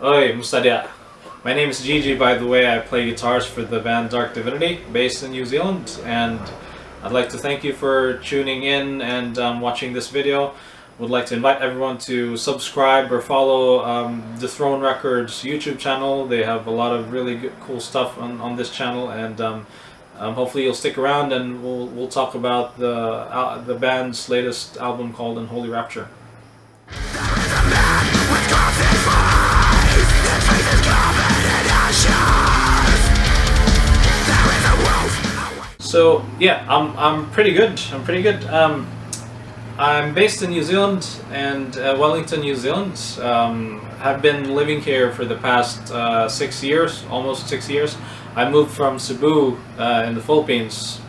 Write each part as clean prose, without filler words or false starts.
Oi, Mustadia. My name is Gigi, by the way. I play guitars for the band Dark Divinity, based in New Zealand, and I'd like to thank you for tuning in and watching this video. Would like to invite everyone to subscribe or follow the Throne Records YouTube channel. They have a lot of really good, cool stuff on this channel, and hopefully you'll stick around and we'll talk about the band's latest album called Unholy Repture. So yeah, I'm pretty good. I'm based in New Zealand and Wellington, New Zealand. Have been living here for the past 6 years, almost 6 years. I moved from Cebu in the Philippines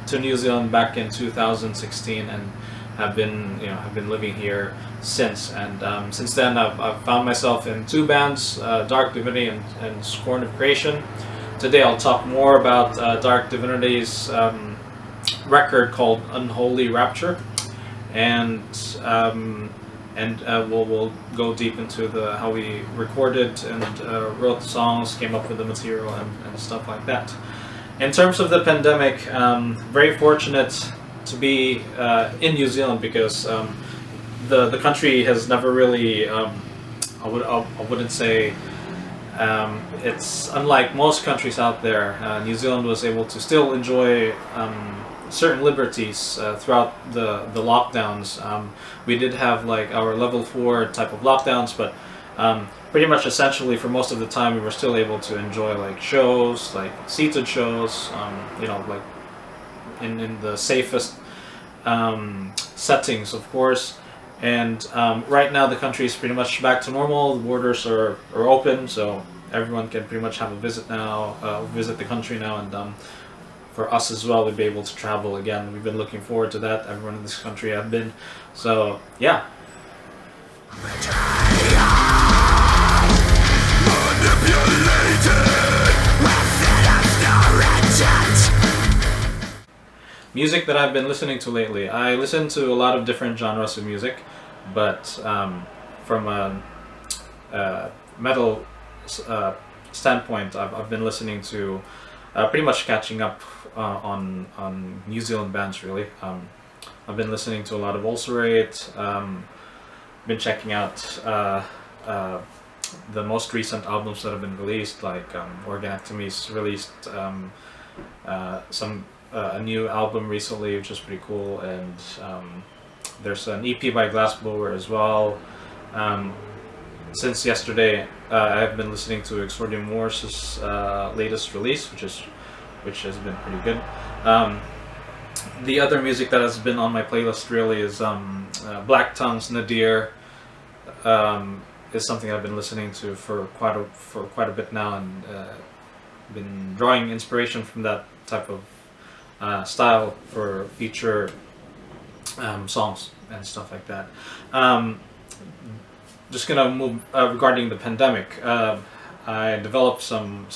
to New Zealand back in 2016, and have been living here since. And since then, I've found myself in two bands, Dark Divinity and Scorn of Creation. Today I'll talk more about Dark Divinity's record called Unholy Repture, and we'll go deep into how we recorded and wrote the songs, came up with the material, and stuff like that. In terms of the pandemic, very fortunate to be in New Zealand because the country has never really, I wouldn't say, it's unlike most countries out there. New Zealand was able to still enjoy certain liberties throughout the lockdowns. We did have like our level 4 type of lockdowns, but pretty much essentially for most of the time we were still able to enjoy like shows, like seated shows, like in the safest settings, of course. And right now the country is pretty much back to normal. The borders are open, so everyone can pretty much have a visit now, visit the country now, and for us as well, we'll be able to travel again. We've been looking forward to that. Everyone in this country have been. So yeah. Music that I've been listening to lately. I listen to a lot of different genres of music, but from a metal standpoint, I've been listening to pretty much catching up on New Zealand bands, really. I've been listening to a lot of Ulcerate, been checking out the most recent albums that have been released, like Organectomy's released a new album recently, which is pretty cool, and there's an EP by Glassblower as well. Since yesterday, I've been listening to Exordium Morse's latest release, which has been pretty good. The other music that has been on my playlist really is Black Tongue's Nadir. Is something I've been listening to for quite a bit now, and been drawing inspiration from that type of style for future songs and stuff like that. Just gonna move regarding the pandemic. I developed some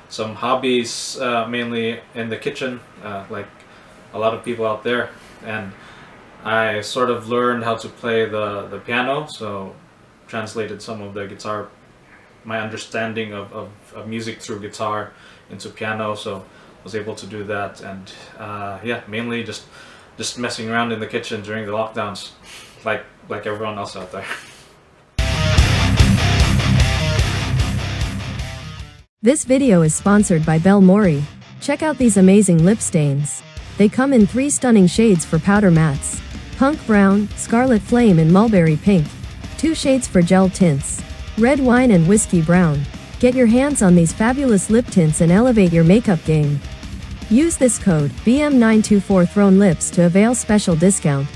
hobbies, mainly in the kitchen, like a lot of people out there, and I sort of learned how to play the piano, so translated some of the guitar, my understanding of music through guitar into piano, so was able to do that. And yeah, mainly just messing around in the kitchen during the lockdowns, like everyone else out there. This video is sponsored by BELLE MORII. Check out these amazing lip stains. They come in 3 stunning shades for powder mattes: Punk Brown, Scarlet Flame and Mulberry Pink. 2 shades for gel tints: Red Wine and Whiskey Brown. Get your hands on these fabulous lip tints and elevate your makeup game. Use this code, BM924 THRONE LIPS, to avail special discount.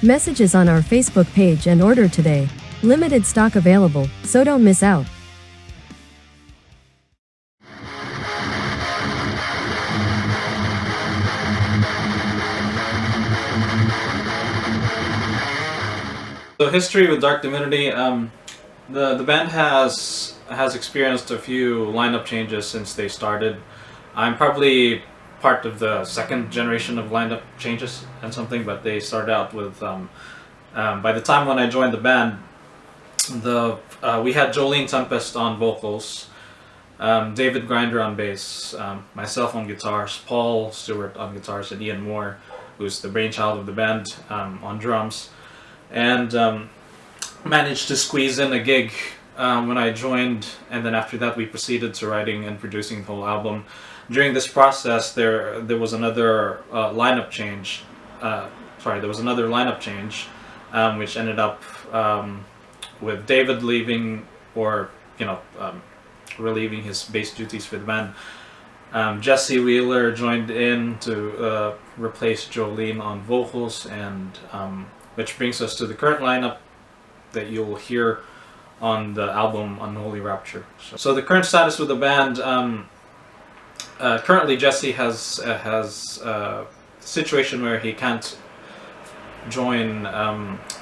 Messages on our Facebook page and order today. Limited stock available, so don't miss out. So history with Dark Divinity, the band has experienced a few lineup changes since they started. I'm probably part of the second generation of lineup changes and something, but they started out with by the time when I joined the band, we had Jolene Tempest on vocals, David Grinder on bass, myself on guitars, Paul Stewart on guitars, and Ian Moore, who's the brainchild of the band, on drums, and managed to squeeze in a gig when I joined, and then after that we proceeded to writing and producing the whole album. During this process, there was another lineup change. There was another lineup change, which ended up with David leaving, or relieving his bass duties for the band. Jesse Wheeler joined in to replace Jolene on vocals, and which brings us to the current lineup that you'll hear on the album Unholy Repture. So the current status with the band, currently Jesse has a situation where he can't join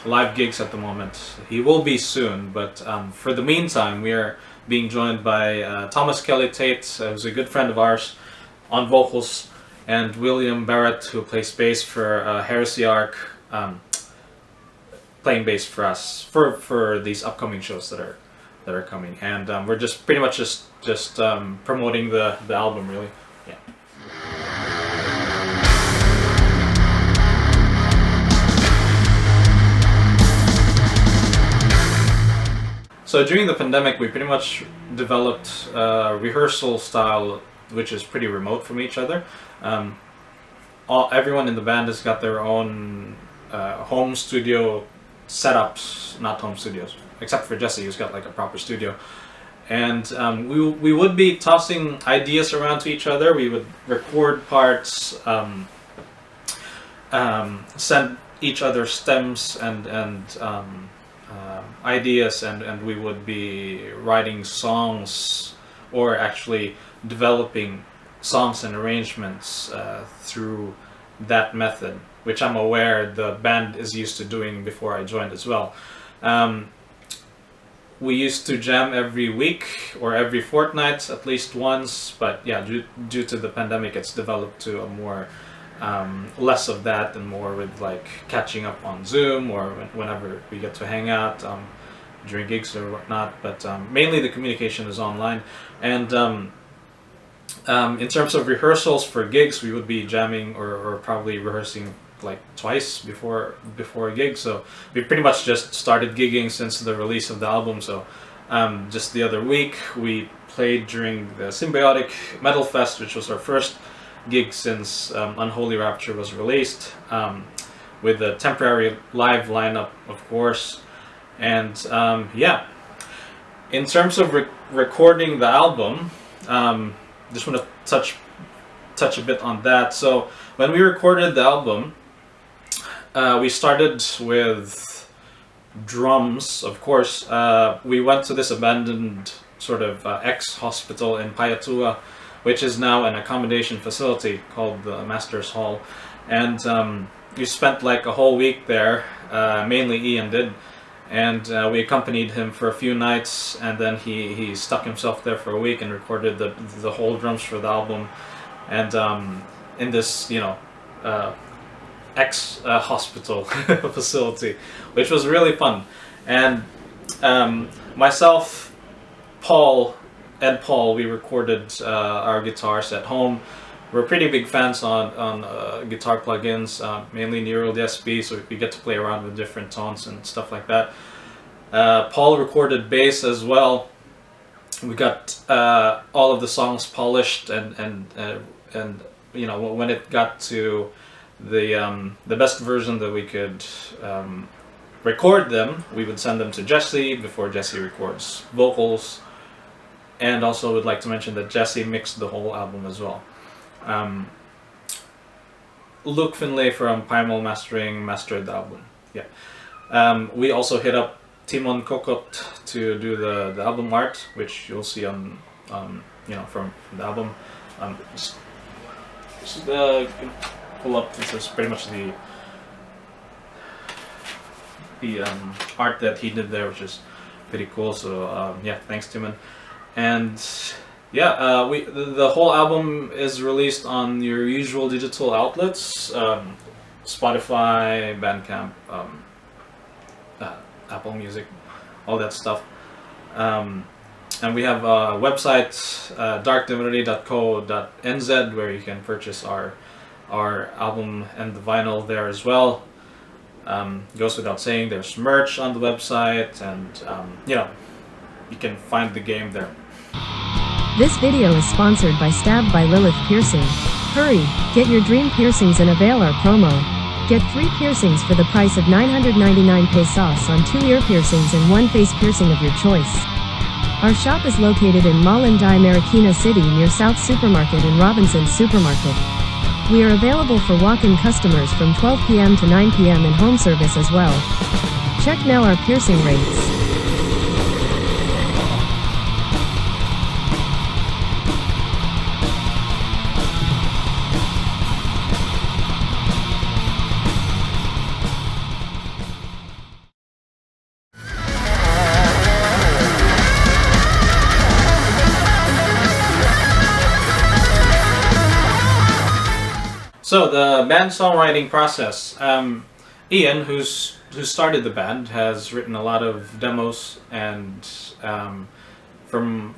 live gigs at the moment. He will be soon, but for the meantime we are being joined by Thomas Kelly Tate, who's a good friend of ours, on vocals, and William Barrett, who plays bass for Heresy Arc, playing bass for us for these upcoming shows that are coming, and we're just pretty much just promoting the album, really. Yeah. So during the pandemic, we pretty much developed a rehearsal style which is pretty remote from each other. Everyone in the band has got their own home studio setups, not home studios, except for Jesse, who's got like a proper studio. And we would be tossing ideas around to each other. We would record parts, send each other stems and ideas, and we would be writing songs, or actually developing songs and arrangements through that method, which I'm aware the band is used to doing before I joined as well. We used to jam every week or every fortnight at least once, but yeah, due to the pandemic, it's developed to a more less of that and more with like catching up on Zoom or whenever we get to hang out during gigs or whatnot, but mainly the communication is online. And in terms of rehearsals for gigs, we would be jamming or probably rehearsing like twice before a gig. So we pretty much just started gigging since the release of the album. So just the other week we played during the Symbiotic Metal Fest, which was our first gig since Unholy Rapture was released, with a temporary live lineup, of course. And yeah, in terms of recording the album, just want to touch a bit on that. So when we recorded the album, we started with drums, of course. We went to this abandoned sort of ex-hospital in Payatua, which is now an accommodation facility called the Master's Hall. And we spent like a whole week there, mainly Ian did. And we accompanied him for a few nights, and then he stuck himself there for a week and recorded the whole drums for the album. And in this, ex-hospital facility, which was really fun. And myself, Paul, we recorded our guitars at home. We're pretty big fans on guitar plugins, mainly Neural DSP, so we get to play around with different tones and stuff like that. Paul recorded bass as well. We got all of the songs polished, and when it got to the best version that we could record them, we would send them to Jesse before Jesse records vocals. And also would like to mention that Jesse mixed the whole album as well. Luke Finlay from Primal Mastering mastered the album. Yeah. We also hit up Timon Kokot to do the album art, which you'll see on from the album. Just pull up. This is pretty much the art that he did there, which is pretty cool. So yeah, thanks Timon. And yeah, the whole album is released on your usual digital outlets, Spotify, Bandcamp, Apple Music, all that stuff. And we have a website, darkdivinity.co.nz, where you can purchase our album and the vinyl there as well. Goes without saying, there's merch on the website, and you know, you can find the game there. This video is sponsored by Stabbed by Lilith Piercing. Hurry, get your dream piercings and avail our promo. Get 3 piercings for the price of 999 pesos on 2 ear piercings and 1 face piercing of your choice. Our shop is located in Malinday, Marikina City near South Supermarket and Robinson's Supermarket. We are available for walk-in customers from 12 p.m. to 9 p.m. and home service as well. Check now our piercing rates. So the band songwriting process. Ian, who started the band, has written a lot of demos, and from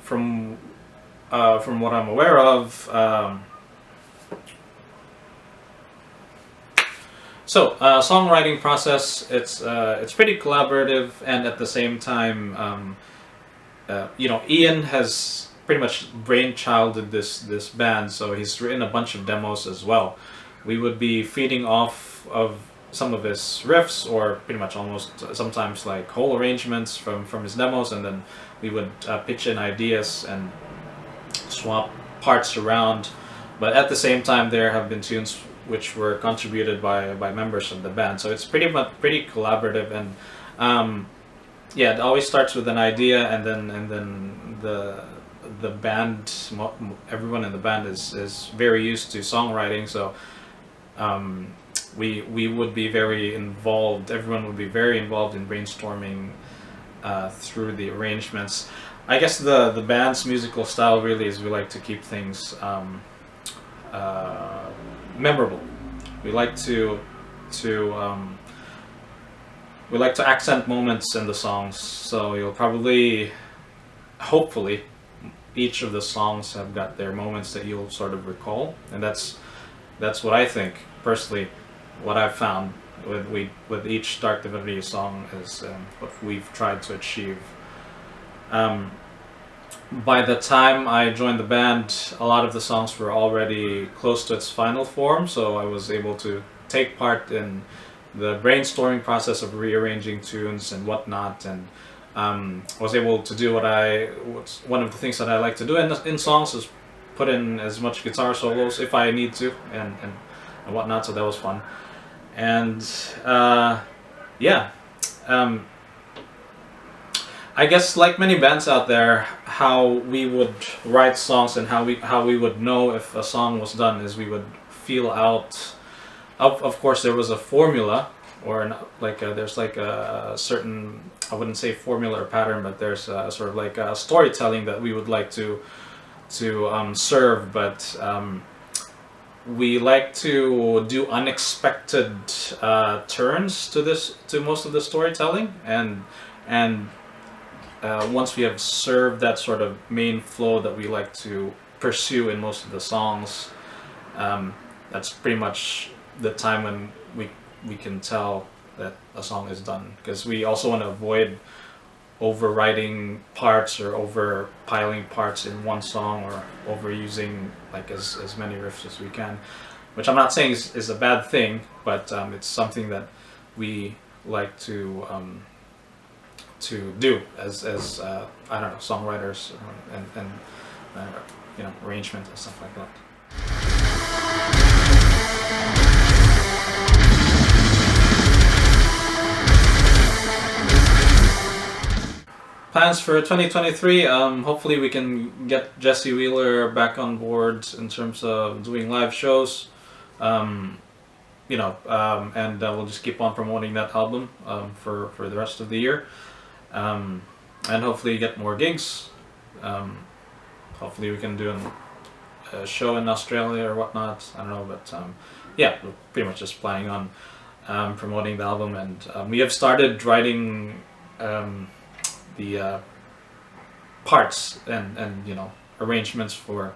what I'm aware of, songwriting process. It's pretty collaborative, and at the same time, you know, Ian has pretty much brainchilded this band, so he's written a bunch of demos as well. We would be feeding off of some of his riffs, or pretty much almost sometimes like whole arrangements from his demos, and then we would pitch in ideas and swap parts around. But at the same time, there have been tunes which were contributed by members of the band, so it's pretty collaborative. And yeah, it always starts with an idea, and then the band, everyone in the band is very used to songwriting, so we would be very involved. Everyone would be very involved in brainstorming through the arrangements. I guess the band's musical style really is we like to keep things memorable. We like to accent moments in the songs. So you'll probably, hopefully, each of the songs have got their moments that you'll sort of recall, and that's what I think personally. What I've found with each Dark Divinity song is what we've tried to achieve. By the time I joined the band, a lot of the songs were already close to its final form, so I was able to take part in the brainstorming process of rearranging tunes and whatnot, and was able to do one of the things that I like to do in songs is put in as much guitar solos if I need to, and whatnot, so that was fun. And yeah, I guess like many bands out there, how we would write songs and how we would know if a song was done is we would feel out. Of course, there was a formula, or there's like a certain, I wouldn't say formula or pattern, but there's a, sort of like a storytelling that we would like to serve, but we like to do unexpected turns to most of the storytelling, and once we have served that sort of main flow that we like to pursue in most of the songs, that's pretty much the time when we can tell that a song is done, because we also want to avoid overwriting parts or overpiling parts in one song, or overusing like as many riffs as we can, which I'm not saying is a bad thing, but it's something that we like to do as I don't know, songwriters and you know, arrangement and stuff like that. Plans for 2023, hopefully we can get Jesse Wheeler back on board in terms of doing live shows, you know, and we'll just keep on promoting that album for the rest of the year, and hopefully get more gigs. Hopefully we can do a show in Australia or whatnot, I don't know, but yeah, we're pretty much just planning on promoting the album, and we have started writing the parts and you know, arrangements for,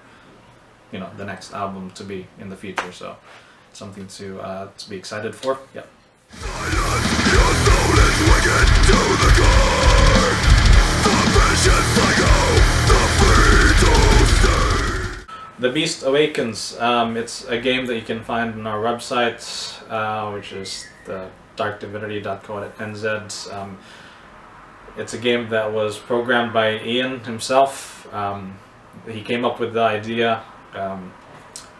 you know, the next album to be in the future. So something to be excited for. Yeah. The Beast Awakens. It's a game that you can find on our website, which is the darkdivinity.co.nz. It's a game that was programmed by Ian himself. He came up with the idea.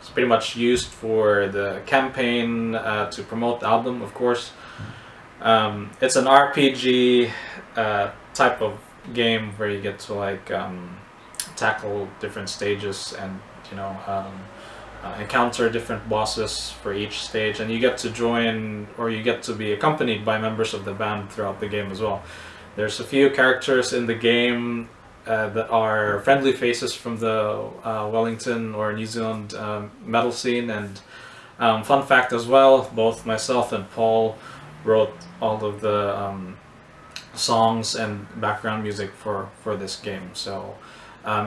It's pretty much used for the campaign to promote the album, of course. It's an RPG type of game where you get to like tackle different stages and, you know, encounter different bosses for each stage, and you get to join, or you get to be accompanied by members of the band throughout the game as well. There's a few characters in the game that are friendly faces from the Wellington or New Zealand metal scene, and fun fact as well, both myself and Paul wrote all of the songs and background music for this game, so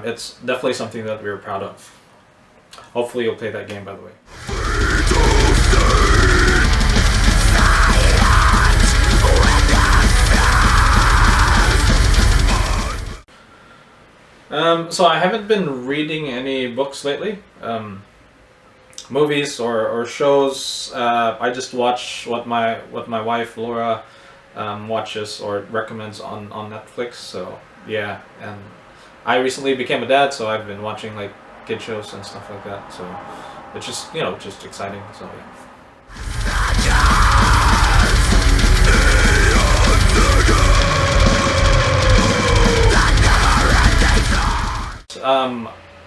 it's definitely something that we're proud of. Hopefully you'll play that game, by the way. So I haven't been reading any books lately, movies or shows. I just watch what my wife Laura watches or recommends on Netflix. So yeah, and I recently became a dad, so I've been watching like kid shows and stuff like that. So it's just, you know, just exciting. So yeah.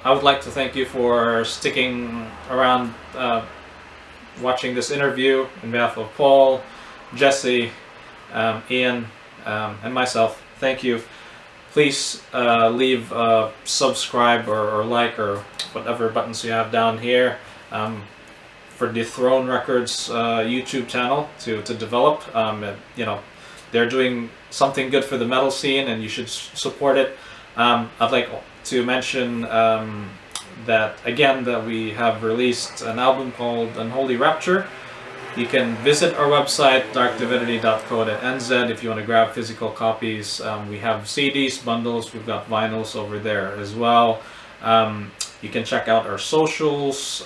I would like to thank you for sticking around watching this interview on behalf of Paul, Jesse, Ian, and myself. Thank you. Please leave a subscribe or like or whatever buttons you have down here for the Throne Records YouTube channel to develop. You know, they're doing something good for the metal scene, and you should support it. I'd like to mention that again that we have released an album called Unholy Repture. You can visit our website darkdivinity.co.nz if you want to grab physical copies. We have CDs, bundles, we've got vinyls over there as well. You can check out our socials,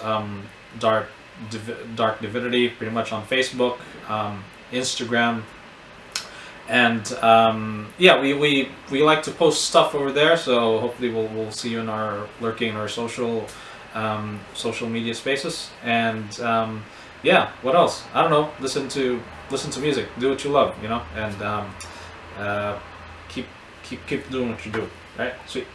Dark Divinity, pretty much on Facebook, Instagram. And yeah, we like to post stuff over there, so hopefully we'll see you in our lurking in our social media spaces. And yeah, what else? I don't know. Listen to music. Do what you love, you know, and keep doing what you do. Right? Sweet.